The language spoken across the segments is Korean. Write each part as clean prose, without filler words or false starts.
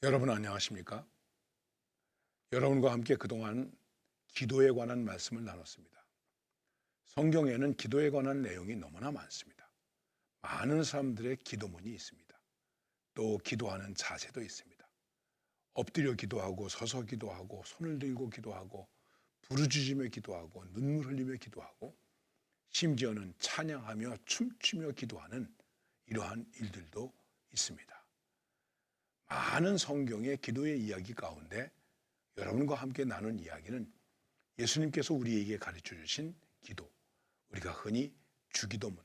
여러분 안녕하십니까? 여러분과 함께 그동안 기도에 관한 말씀을 나눴습니다. 성경에는 기도에 관한 내용이 너무나 많습니다. 많은 사람들의 기도문이 있습니다. 또 기도하는 자세도 있습니다. 엎드려 기도하고 서서 기도하고 손을 들고 기도하고 부르짖으며 기도하고 눈물 흘리며 기도하고 심지어는 찬양하며 춤추며 기도하는 이러한 일들도 있습니다. 많은 성경의 기도의 이야기 가운데 여러분과 함께 나눈 이야기는 예수님께서 우리에게 가르쳐 주신 기도, 우리가 흔히 주기도문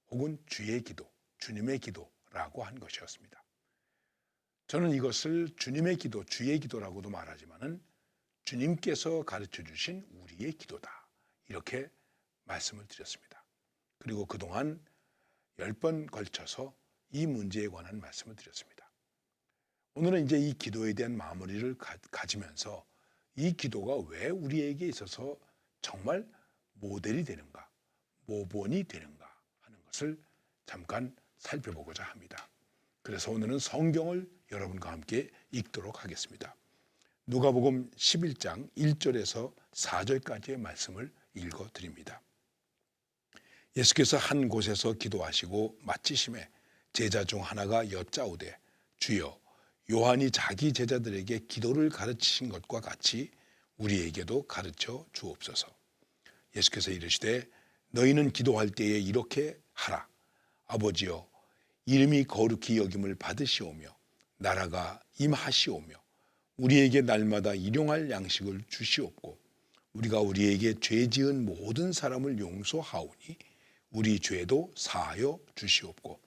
혹은 주의 기도, 주님의 기도라고 한 것이었습니다. 저는 이것을 주님의 기도, 주의 기도라고도 말하지만은 주님께서 가르쳐 주신 우리의 기도다. 이렇게 말씀을 드렸습니다. 그리고 그동안 10번 걸쳐서 이 문제에 관한 말씀을 드렸습니다. 오늘은 이제 이 기도에 대한 마무리를 가지면서 이 기도가 왜 우리에게 있어서 정말 모델이 되는가, 모본이 되는가 하는 것을 잠깐 살펴보고자 합니다. 그래서 오늘은 성경을 여러분과 함께 읽도록 하겠습니다. 누가복음 11장 1절에서 4절까지의 말씀을 읽어 드립니다. 예수께서 한 곳에서 기도하시고 마치심에 제자 중 하나가 여짜오되 주여 요한이 자기 제자들에게 기도를 가르치신 것과 같이 우리에게도 가르쳐 주옵소서. 예수께서 이르시되 너희는 기도할 때에 이렇게 하라. 아버지여 이름이 거룩히 여김을 받으시오며 나라가 임하시오며 우리에게 날마다 일용할 양식을 주시옵고 우리가 우리에게 죄 지은 모든 사람을 용서하오니 우리 죄도 사하여 주시옵고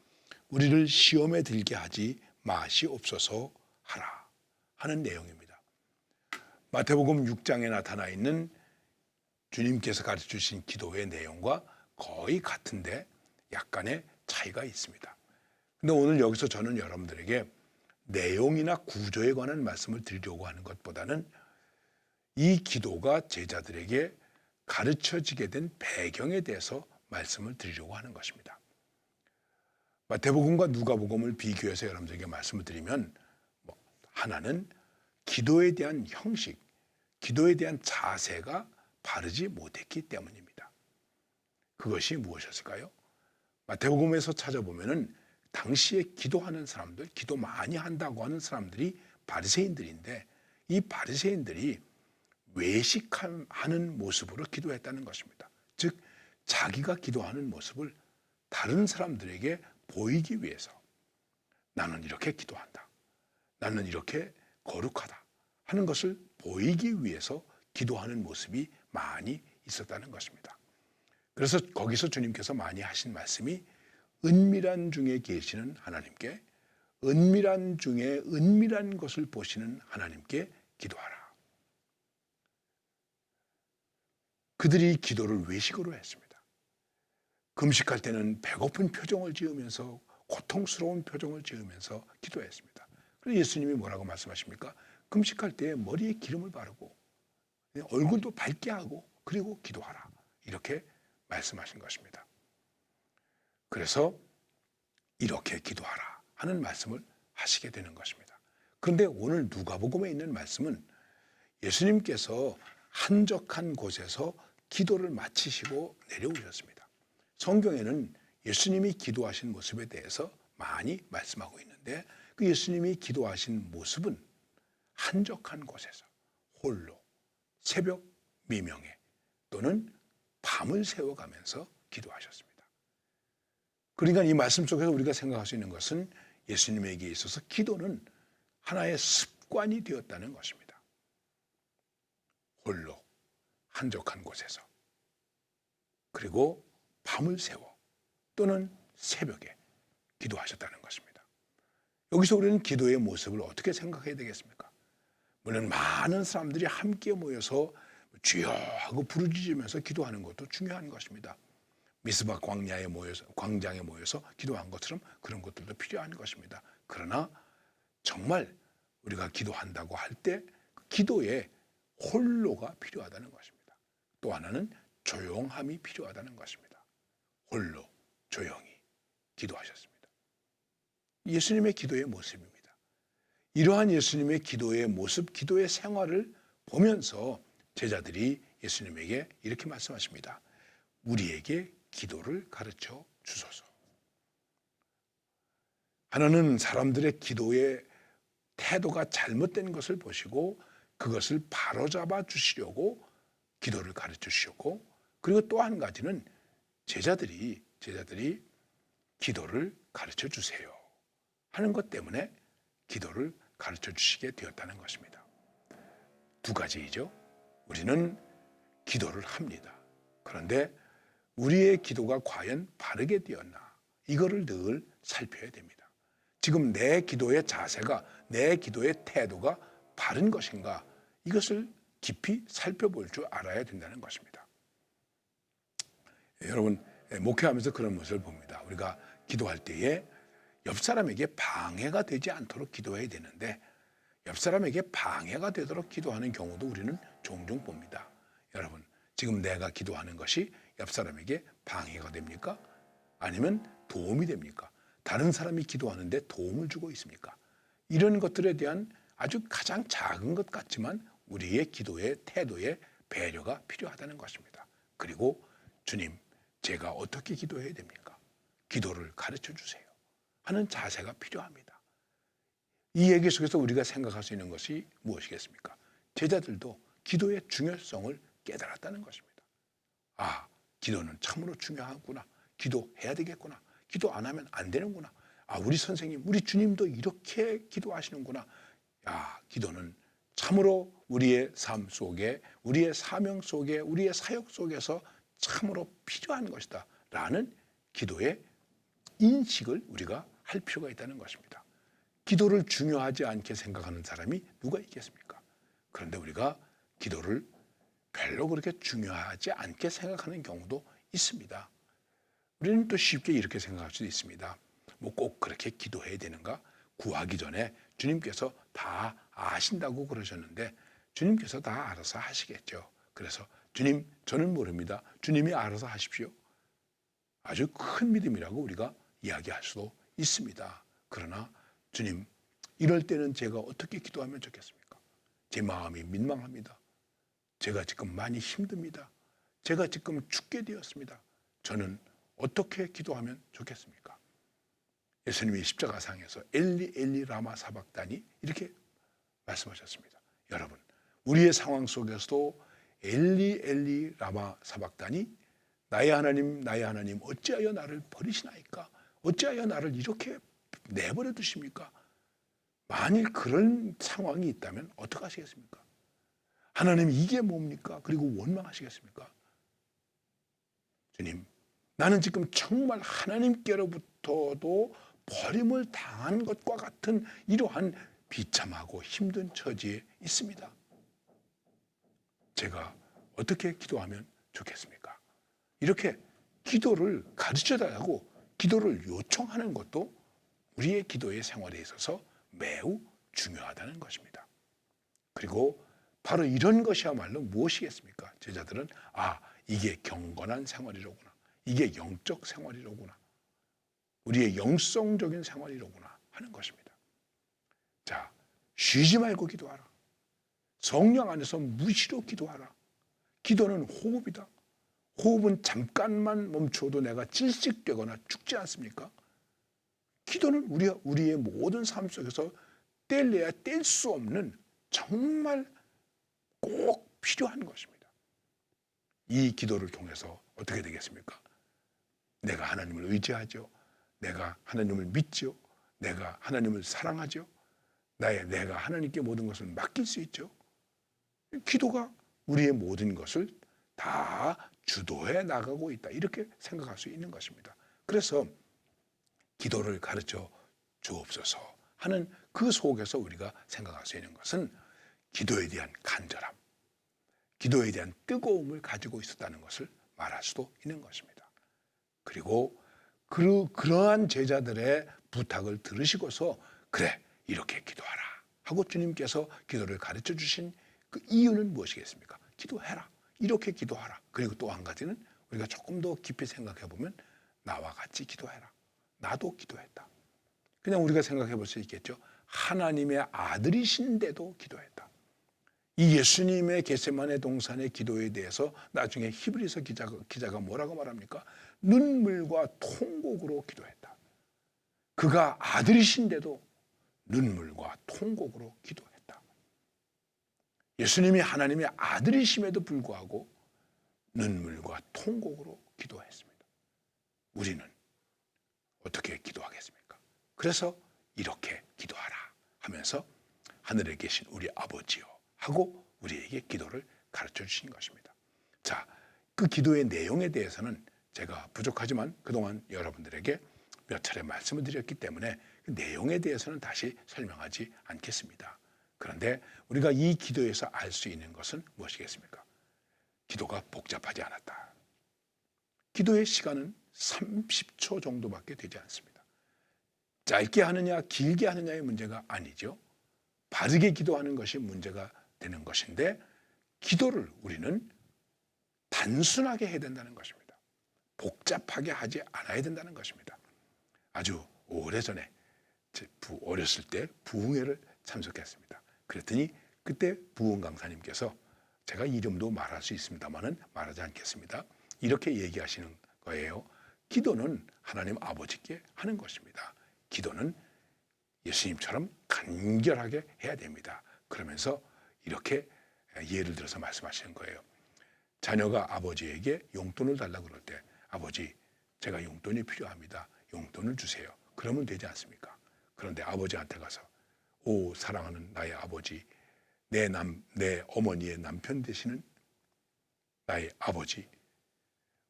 우리를 시험에 들게 하지 마시옵소서 하라 하는 내용입니다. 마태복음 6장에 나타나 있는 주님께서 가르쳐 주신 기도의 내용과 거의 같은데 약간의 차이가 있습니다. 근데 오늘 여기서 저는 여러분들에게 내용이나 구조에 관한 말씀을 드리려고 하는 것보다는 이 기도가 제자들에게 가르쳐지게 된 배경에 대해서 말씀을 드리려고 하는 것입니다. 마태복음과 누가복음을 비교해서 여러분들에게 말씀을 드리면 하나는 기도에 대한 형식, 기도에 대한 자세가 바르지 못했기 때문입니다. 그것이 무엇이었을까요? 마태복음에서 찾아보면은 당시에 기도하는 사람들, 기도 많이 한다고 하는 사람들이 바리새인들인데 이 바리새인들이 외식하는 모습으로 기도했다는 것입니다. 즉 자기가 기도하는 모습을 다른 사람들에게 보이기 위해서 나는 이렇게 기도한다. 나는 이렇게 거룩하다 하는 것을 보이기 위해서 기도하는 모습이 많이 있었다는 것입니다. 그래서 거기서 주님께서 많이 하신 말씀이 은밀한 중에 계시는 하나님께 은밀한 중에 은밀한 것을 보시는 하나님께 기도하라. 그들이 기도를 외식으로 했습니다. 금식할 때는 배고픈 표정을 지으면서 고통스러운 표정을 지으면서 기도했습니다. 그래서 예수님이 뭐라고 말씀하십니까? 금식할 때 머리에 기름을 바르고 얼굴도 밝게 하고 그리고 기도하라. 이렇게 말씀하신 것입니다. 그래서 이렇게 기도하라 하는 말씀을 하시게 되는 것입니다. 그런데 오늘 누가복음에 있는 말씀은 예수님께서 한적한 곳에서 기도를 마치시고 내려오셨습니다. 성경에는 예수님이 기도하신 모습에 대해서 많이 말씀하고 있는데 그 예수님이 기도하신 모습은 한적한 곳에서 홀로 새벽 미명에 또는 밤을 새워가면서 기도하셨습니다. 그러니까 이 말씀 속에서 우리가 생각할 수 있는 것은 예수님에게 있어서 기도는 하나의 습관이 되었다는 것입니다. 홀로 한적한 곳에서 그리고 밤을 새워 또는 새벽에 기도하셨다는 것입니다. 여기서 우리는 기도의 모습을 어떻게 생각해야 되겠습니까? 물론 많은 사람들이 함께 모여서 주여 하고 부르짖으면서 기도하는 것도 중요한 것입니다. 미스바 광장에 모여서 기도한 것처럼 그런 것들도 필요한 것입니다. 그러나 정말 우리가 기도한다고 할 때 기도에 홀로가 필요하다는 것입니다. 또 하나는 조용함이 필요하다는 것입니다. 홀로 조용히 기도하셨습니다. 예수님의 기도의 모습입니다. 이러한 예수님의 기도의 모습, 기도의 생활을 보면서 제자들이 예수님에게 이렇게 말씀하십니다. 우리에게 기도를 가르쳐 주소서. 하나는 사람들의 기도의 태도가 잘못된 것을 보시고 그것을 바로잡아 주시려고 기도를 가르쳐 주셨고, 그리고 또 한 가지는 제자들이 기도를 가르쳐 주세요 하는 것 때문에 기도를 가르쳐 주시게 되었다는 것입니다. 두 가지이죠. 우리는 기도를 합니다. 그런데 우리의 기도가 과연 바르게 되었나, 이거를 늘 살펴야 됩니다. 지금 내 기도의 자세가, 내 기도의 태도가 바른 것인가, 이것을 깊이 살펴볼 줄 알아야 된다는 것입니다. 여러분, 목회하면서 그런 모습을 봅니다. 우리가 기도할 때에 옆 사람에게 방해가 되지 않도록 기도해야 되는데, 옆 사람에게 방해가 되도록 기도하는 경우도 우리는 종종 봅니다. 여러분, 지금 내가 기도하는 것이 옆 사람에게 방해가 됩니까? 아니면 도움이 됩니까? 다른 사람이 기도하는데 도움을 주고 있습니까? 이런 것들에 대한 아주 가장 작은 것 같지만 우리의 기도의 태도에 배려가 필요하다는 것입니다. 그리고 주님, 제가 어떻게 기도해야 됩니까? 기도를 가르쳐 주세요 하는 자세가 필요합니다. 이 얘기 속에서 우리가 생각할 수 있는 것이 무엇이겠습니까? 제자들도 기도의 중요성을 깨달았다는 것입니다. 아, 기도는 참으로 중요하구나. 기도해야 되겠구나. 기도 안 하면 안 되는구나. 아, 우리 선생님, 우리 주님도 이렇게 기도하시는구나. 야, 기도는 참으로 우리의 삶 속에, 우리의 사명 속에, 우리의 사역 속에서 참으로 필요한 것이다 라는 기도의 인식을 우리가 할 필요가 있다는 것입니다. 기도를 중요하지 않게 생각하는 사람이 누가 있겠습니까? 그런데 우리가 기도를 별로 그렇게 중요하지 않게 생각하는 경우도 있습니다. 우리는 또 쉽게 이렇게 생각할 수도 있습니다. 뭐 꼭 그렇게 기도해야 되는가? 구하기 전에 주님께서 다 아신다고 그러셨는데 주님께서 다 알아서 하시겠죠. 그래서 주님, 저는 모릅니다. 주님이 알아서 하십시오. 아주 큰 믿음이라고 우리가 이야기할 수도 있습니다. 그러나 주님, 이럴 때는 제가 어떻게 기도하면 좋겠습니까? 제 마음이 민망합니다. 제가 지금 많이 힘듭니다. 제가 지금 죽게 되었습니다. 저는 어떻게 기도하면 좋겠습니까? 예수님이 십자가상에서 엘리 엘리 라마 사박다니 이렇게 말씀하셨습니다. 여러분, 우리의 상황 속에서도 엘리 엘리 라마 사박다니, 나의 하나님 어찌하여 나를 버리시나이까? 어찌하여 나를 이렇게 내버려 두십니까? 만일 그런 상황이 있다면 어떡하시겠습니까? 하나님, 이게 뭡니까? 그리고 원망하시겠습니까? 주님, 나는 지금 정말 하나님께로부터도 버림을 당한 것과 같은 이러한 비참하고 힘든 처지에 있습니다. 제가 어떻게 기도하면 좋겠습니까? 이렇게 기도를 가르쳐달라고 기도를 요청하는 것도 우리의 기도의 생활에 있어서 매우 중요하다는 것입니다. 그리고 바로 이런 것이야말로 무엇이겠습니까? 제자들은 이게 경건한 생활이로구나. 이게 영적 생활이로구나. 우리의 영성적인 생활이로구나 하는 것입니다. 자, 쉬지 말고 기도하라. 성령 안에서 무시로 기도하라. 기도는 호흡이다. 호흡은 잠깐만 멈춰도 내가 질식되거나 죽지 않습니까? 기도는 우리의 모든 삶 속에서 뗄래야 뗄 수 없는 정말 꼭 필요한 것입니다. 이 기도를 통해서 어떻게 되겠습니까? 내가 하나님을 의지하죠. 내가 하나님을 믿죠. 내가 하나님을 사랑하죠. 내가 하나님께 모든 것을 맡길 수 있죠. 기도가 우리의 모든 것을 다 주도해 나가고 있다. 이렇게 생각할 수 있는 것입니다. 그래서 기도를 가르쳐 주옵소서 하는 그 속에서 우리가 생각할 수 있는 것은 기도에 대한 간절함, 기도에 대한 뜨거움을 가지고 있었다는 것을 말할 수도 있는 것입니다. 그리고 그러한 제자들의 부탁을 들으시고서 그래, 이렇게 기도하라 하고 주님께서 기도를 가르쳐 주신 그 이유는 무엇이겠습니까? 기도해라. 이렇게 기도하라. 그리고 또 한 가지는 우리가 조금 더 깊이 생각해 보면 나와 같이 기도해라. 나도 기도했다. 그냥 우리가 생각해 볼 수 있겠죠. 하나님의 아들이신데도 기도했다. 이 예수님의 겟세마네 동산의 기도에 대해서 나중에 히브리서 기자가 뭐라고 말합니까? 눈물과 통곡으로 기도했다. 그가 아들이신데도 눈물과 통곡으로 기도했다. 예수님이 하나님의 아들이심에도 불구하고 눈물과 통곡으로 기도했습니다. 우리는 어떻게 기도하겠습니까? 그래서 이렇게 기도하라 하면서 하늘에 계신 우리 아버지요 하고 우리에게 기도를 가르쳐 주신 것입니다. 자, 그 기도의 내용에 대해서는 제가 부족하지만 그동안 여러분들에게 몇 차례 말씀을 드렸기 때문에 그 내용에 대해서는 다시 설명하지 않겠습니다. 그런데 우리가 이 기도에서 알 수 있는 것은 무엇이겠습니까? 기도가 복잡하지 않았다. 기도의 시간은 30초 정도밖에 되지 않습니다. 짧게 하느냐 길게 하느냐의 문제가 아니죠. 바르게 기도하는 것이 문제가 되는 것인데 기도를 우리는 단순하게 해야 된다는 것입니다. 복잡하게 하지 않아야 된다는 것입니다. 아주 오래전에 어렸을 때 부흥회를 참석했습니다. 그랬더니 그때 부흥 강사님께서 제가 이름도 말할 수 있습니다만은 말하지 않겠습니다. 이렇게 얘기하시는 거예요. 기도는 하나님 아버지께 하는 것입니다. 기도는 예수님처럼 간결하게 해야 됩니다. 그러면서 이렇게 예를 들어서 말씀하시는 거예요. 자녀가 아버지에게 용돈을 달라고 그럴 때 아버지 제가 용돈이 필요합니다. 용돈을 주세요. 그러면 되지 않습니까? 그런데 아버지한테 가서 오 사랑하는 나의 아버지 내 어머니의 남편 되시는 나의 아버지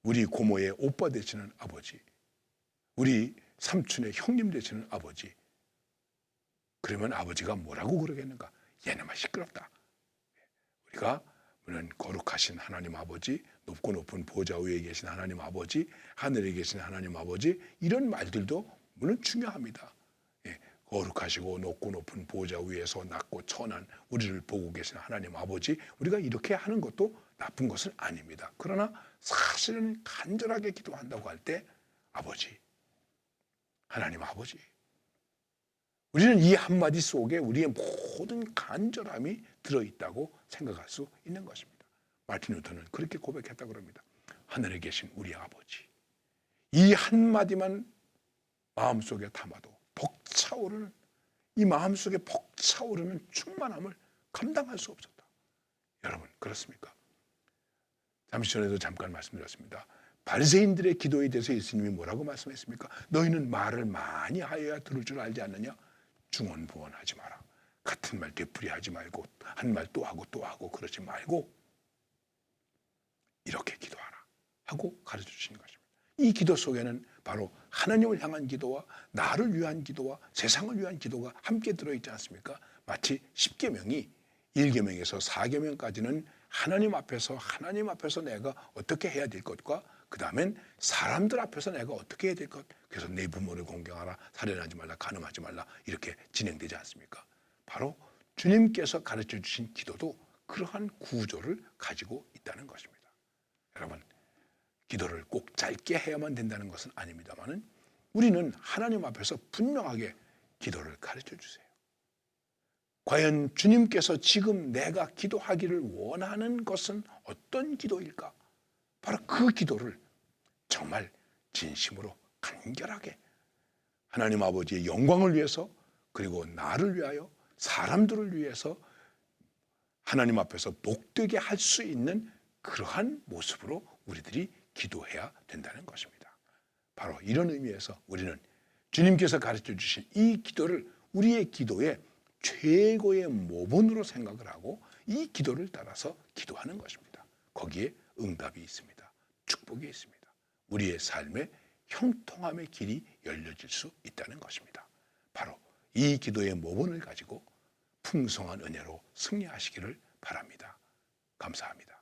우리 고모의 오빠 되시는 아버지 우리 삼촌의 형님 되시는 아버지 그러면 아버지가 뭐라고 그러겠는가? 얘네만 시끄럽다. 우리가 물론 거룩하신 하나님 아버지 높고 높은 보좌 위에 계신 하나님 아버지 하늘에 계신 하나님 아버지 이런 말들도 물론 중요합니다. 거룩하시고 높고 높은 보좌 위에서 낮고 천한 우리를 보고 계신 하나님 아버지 우리가 이렇게 하는 것도 나쁜 것은 아닙니다. 그러나 사실은 간절하게 기도한다고 할 때 아버지 하나님 아버지 우리는 이 한마디 속에 우리의 모든 간절함이 들어있다고 생각할 수 있는 것입니다. 마틴 루터는 그렇게 고백했다고 합니다. 하늘에 계신 우리 아버지 이 한마디만 마음속에 담아도 벅차오르는 이 마음속에 벅차오르는 충만함을 감당할 수 없었다. 여러분 그렇습니까? 잠시 전에도 잠깐 말씀드렸습니다. 바리새인들의 기도에 대해서 예수님이 뭐라고 말씀했습니까? 너희는 말을 많이 하여야 들을 줄 알지 않느냐? 중언부언하지 마라. 같은 말 되풀이하지 말고 한 말 또 하고 그러지 말고 이렇게 기도하라 하고 가르쳐 주신 것입니다. 이 기도 속에는 바로 하나님을 향한 기도와 나를 위한 기도와 세상을 위한 기도가 함께 들어있지 않습니까? 마치 10계명이 1계명에서 4계명까지는 하나님 앞에서 내가 어떻게 해야 될 것과 그 다음엔 사람들 앞에서 내가 어떻게 해야 될 것 그래서 내 부모를 공경하라 살인하지 말라 간음하지 말라 이렇게 진행되지 않습니까? 바로 주님께서 가르쳐 주신 기도도 그러한 구조를 가지고 있다는 것입니다. 여러분 기도를 꼭 짧게 해야만 된다는 것은 아닙니다만은 우리는 하나님 앞에서 분명하게 기도를 가르쳐 주세요. 과연 주님께서 지금 내가 기도하기를 원하는 것은 어떤 기도일까? 바로 그 기도를 정말 진심으로 간결하게 하나님 아버지의 영광을 위해서 그리고 나를 위하여 사람들을 위해서 하나님 앞에서 복되게 할 수 있는 그러한 모습으로 우리들이 기도해야 된다는 것입니다. 바로 이런 의미에서 우리는 주님께서 가르쳐 주신 이 기도를 우리의 기도의 최고의 모본으로 생각을 하고 이 기도를 따라서 기도하는 것입니다. 거기에 응답이 있습니다. 축복이 있습니다. 우리의 삶의 형통함의 길이 열려질 수 있다는 것입니다. 바로 이 기도의 모본을 가지고 풍성한 은혜로 승리하시기를 바랍니다. 감사합니다.